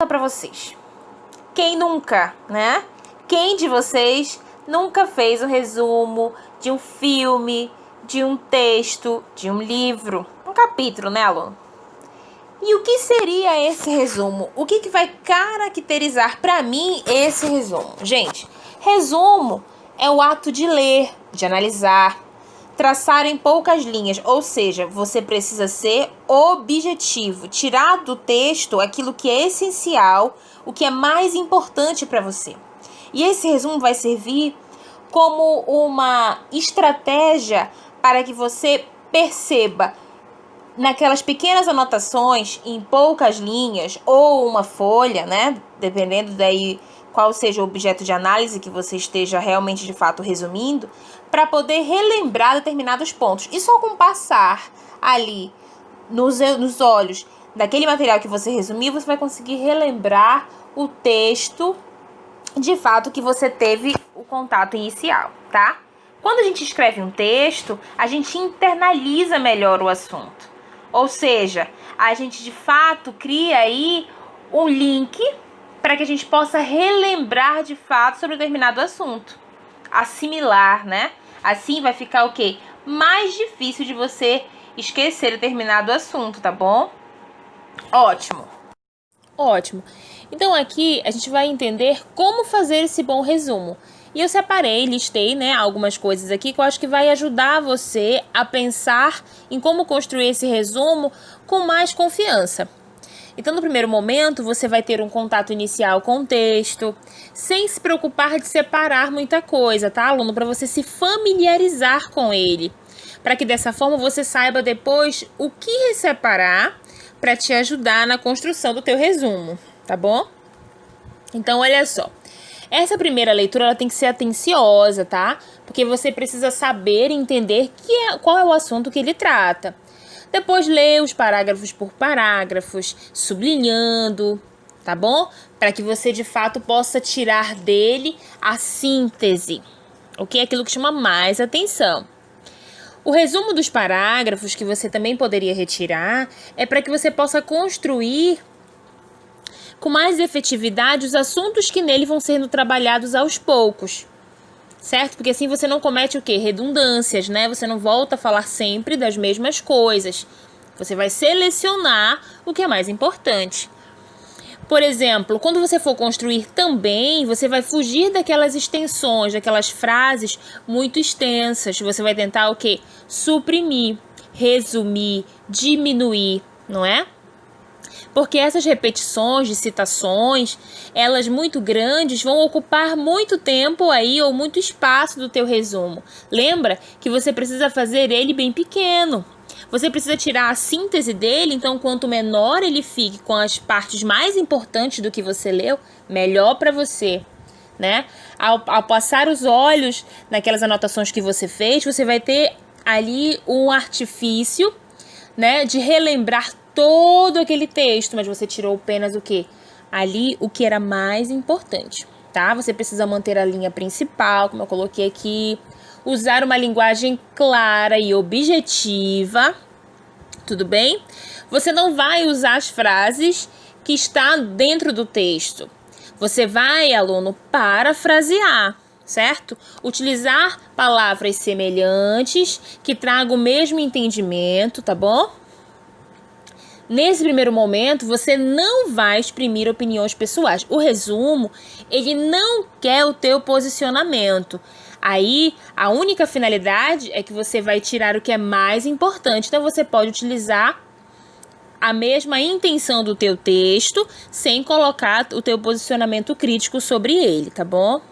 Para vocês, quem nunca, né? Quem de vocês nunca fez um resumo de um filme, de um texto, de um livro, um capítulo, né, aluno? E o que seria esse resumo? O que vai caracterizar para mim esse resumo? Gente, resumo é o ato de ler, de analisar, traçar em poucas linhas, ou seja, você precisa ser objetivo, tirar do texto aquilo que é essencial, o que é mais importante para você. E esse resumo vai servir como uma estratégia para que você perceba naquelas pequenas anotações, em poucas linhas, ou uma folha, né? Dependendo daí qual seja o objeto de análise que você esteja realmente, de fato, resumindo, para poder relembrar determinados pontos. E só com passar ali nos olhos daquele material que você resumiu, você vai conseguir relembrar o texto, de fato, que você teve o contato inicial, tá? Quando a gente escreve um texto, a gente internaliza melhor o assunto. Ou seja, a gente de fato cria aí um link para que a gente possa relembrar de fato sobre determinado assunto. Assimilar, né? Assim vai ficar o quê? Mais difícil de você esquecer determinado assunto, tá bom? Ótimo. Ótimo. Então aqui a gente vai entender como fazer esse bom resumo. E eu separei, listei, né, algumas coisas aqui que eu acho que vai ajudar você a pensar em como construir esse resumo com mais confiança. Então, no primeiro momento, você vai ter um contato inicial com o texto, sem se preocupar de separar muita coisa, tá, aluno? Para você se familiarizar com ele, para que dessa forma você saiba depois o que separar para te ajudar na construção do teu resumo, tá bom? Então, olha só. Essa primeira leitura ela tem que ser atenciosa, tá? Porque você precisa saber e entender qual é o assunto que ele trata. Depois lê os parágrafos por parágrafos, sublinhando, tá bom? Para que você de fato possa tirar dele a síntese, o que é aquilo que chama mais atenção. O resumo dos parágrafos, que você também poderia retirar, é para que você possa construir com mais efetividade os assuntos que nele vão sendo trabalhados aos poucos, certo? Porque assim você não comete o quê? Redundâncias, né? Você não volta a falar sempre das mesmas coisas. Você vai selecionar o que é mais importante. Por exemplo, quando você for construir também, você vai fugir daquelas extensões, daquelas frases muito extensas. Você vai tentar o quê? Suprimir, resumir, diminuir, não é? Porque essas repetições de citações, elas muito grandes, vão ocupar muito tempo aí ou muito espaço do teu resumo. Lembra que você precisa fazer ele bem pequeno. Você precisa tirar a síntese dele, então quanto menor ele fique com as partes mais importantes do que você leu, melhor para você, né? Ao passar os olhos naquelas anotações que você fez, você vai ter ali um artifício, né, de relembrar todo aquele texto, mas você tirou apenas o quê? Ali o que era mais importante, tá? Você precisa manter a linha principal, como eu coloquei aqui, usar uma linguagem clara e objetiva, tudo bem? Você não vai usar as frases que estão dentro do texto. Você vai, aluno, parafrasear, certo? Utilizar palavras semelhantes que tragam o mesmo entendimento, tá bom? Nesse primeiro momento, você não vai exprimir opiniões pessoais. O resumo, ele não quer o teu posicionamento. Aí, a única finalidade é que você vai tirar o que é mais importante. Então, você pode utilizar a mesma intenção do teu texto, sem colocar o teu posicionamento crítico sobre ele, tá bom?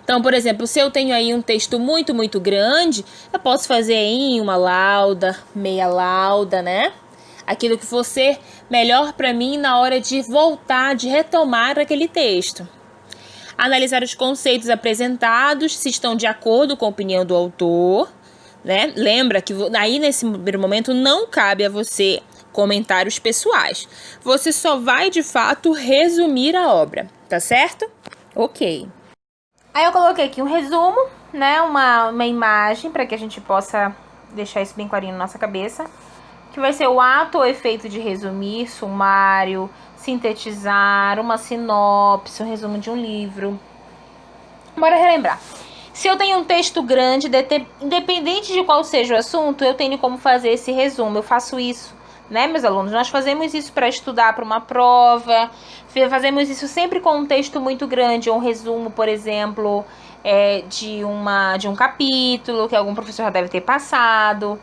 Então, por exemplo, se eu tenho aí um texto muito, muito grande, eu posso fazer em uma lauda, meia lauda, né? Aquilo que for ser melhor para mim na hora de voltar, de retomar aquele texto. Analisar os conceitos apresentados, se estão de acordo com a opinião do autor, né? Lembra que aí nesse primeiro momento não cabe a você comentários pessoais. Você só vai de fato resumir a obra, tá certo? Ok. Aí eu coloquei aqui um resumo, né? Uma imagem para que a gente possa deixar isso bem clarinho na nossa cabeça. Que vai ser o ato ou efeito de resumir, sumário, sintetizar uma sinopse, um resumo de um livro. Bora relembrar. Se eu tenho um texto grande, independente de qual seja o assunto, eu tenho como fazer esse resumo. Eu faço isso, né, meus alunos? Nós fazemos isso para estudar para uma prova, fazemos isso sempre com um texto muito grande, um resumo, por exemplo, de um capítulo que algum professor já deve ter passado.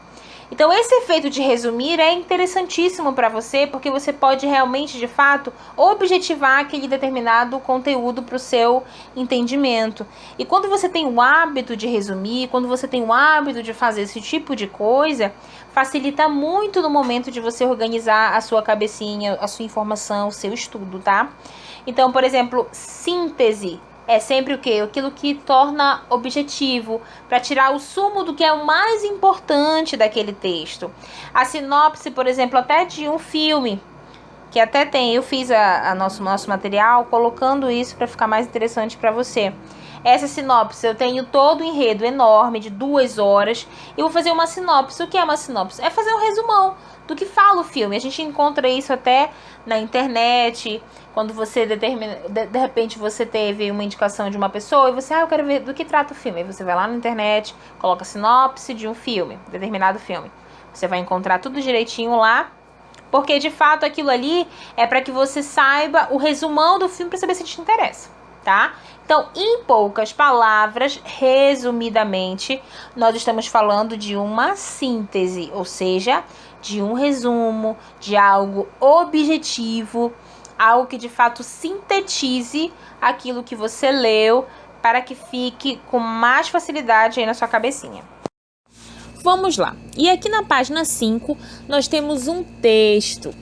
Então, esse efeito de resumir é interessantíssimo para você, porque você pode realmente, de fato, objetivar aquele determinado conteúdo para o seu entendimento. E quando você tem o hábito de resumir, quando você tem o hábito de fazer esse tipo de coisa, facilita muito no momento de você organizar a sua cabecinha, a sua informação, o seu estudo, tá? Então, por exemplo, síntese. É sempre o quê? Aquilo que torna objetivo, para tirar o sumo do que é o mais importante daquele texto. A sinopse, por exemplo, até de um filme, que até tem, eu fiz nosso material colocando isso para ficar mais interessante para você. Essa sinopse, eu tenho todo o enredo enorme de 2 horas. Eu vou fazer uma sinopse. O que é uma sinopse? É fazer um resumão do que fala o filme. A gente encontra isso até na internet. Quando você determina, de repente você teve uma indicação de uma pessoa e você, eu quero ver do que trata o filme. Aí você vai lá na internet, coloca sinopse de um filme, determinado filme. Você vai encontrar tudo direitinho lá. Porque de fato aquilo ali é para que você saiba o resumão do filme para saber se te interessa, tá? Então, em poucas palavras, resumidamente, nós estamos falando de uma síntese, ou seja, de um resumo, de algo objetivo, algo que de fato sintetize aquilo que você leu para que fique com mais facilidade aí na sua cabecinha. Vamos lá. E aqui na página 5, nós temos um texto.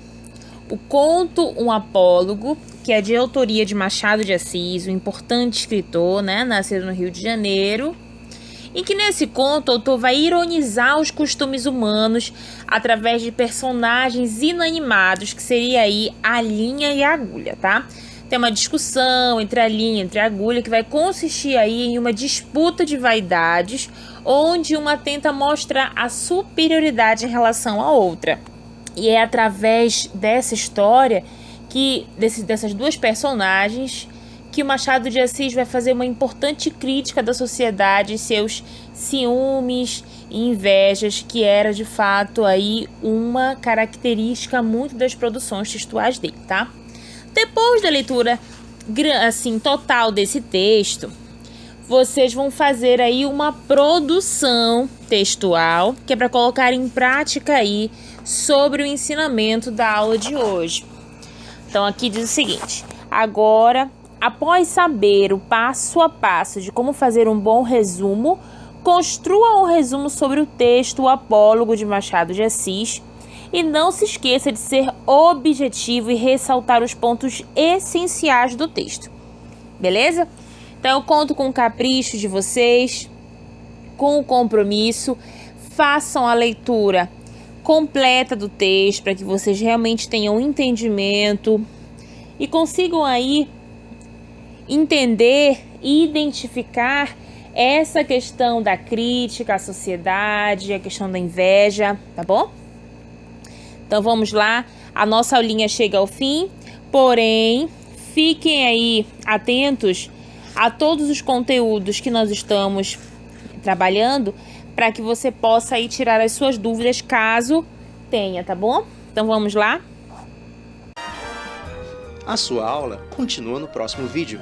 O conto Um Apólogo, que é de autoria de Machado de Assis, um importante escritor, né, nascido no Rio de Janeiro. E que nesse conto o autor vai ironizar os costumes humanos através de personagens inanimados, que seria aí a linha e a agulha, tá? Tem uma discussão entre a linha e entre a agulha que vai consistir aí em uma disputa de vaidades, onde uma tenta mostrar a superioridade em relação à outra. E é através dessa história, dessas duas personagens, que o Machado de Assis vai fazer uma importante crítica da sociedade, seus ciúmes e invejas, que era de fato aí uma característica muito das produções textuais dele, tá? Depois da leitura assim total desse texto, vocês vão fazer aí uma produção textual, que é para colocar em prática aí sobre o ensinamento da aula de hoje. Então aqui diz o seguinte: agora, após saber o passo a passo de como fazer um bom resumo, construa um resumo sobre o texto O Apólogo de Machado de Assis e não se esqueça de ser objetivo e ressaltar os pontos essenciais do texto. Beleza? Então eu conto com o capricho de vocês, com o compromisso. Façam a leitura completa do texto para que vocês realmente tenham um entendimento e consigam aí entender e identificar essa questão da crítica à sociedade, a questão da inveja, tá bom? Então vamos lá, a nossa aulinha chega ao fim, porém, fiquem aí atentos a todos os conteúdos que nós estamos trabalhando para que você possa aí tirar as suas dúvidas caso tenha, tá bom? Então vamos lá? A sua aula continua no próximo vídeo.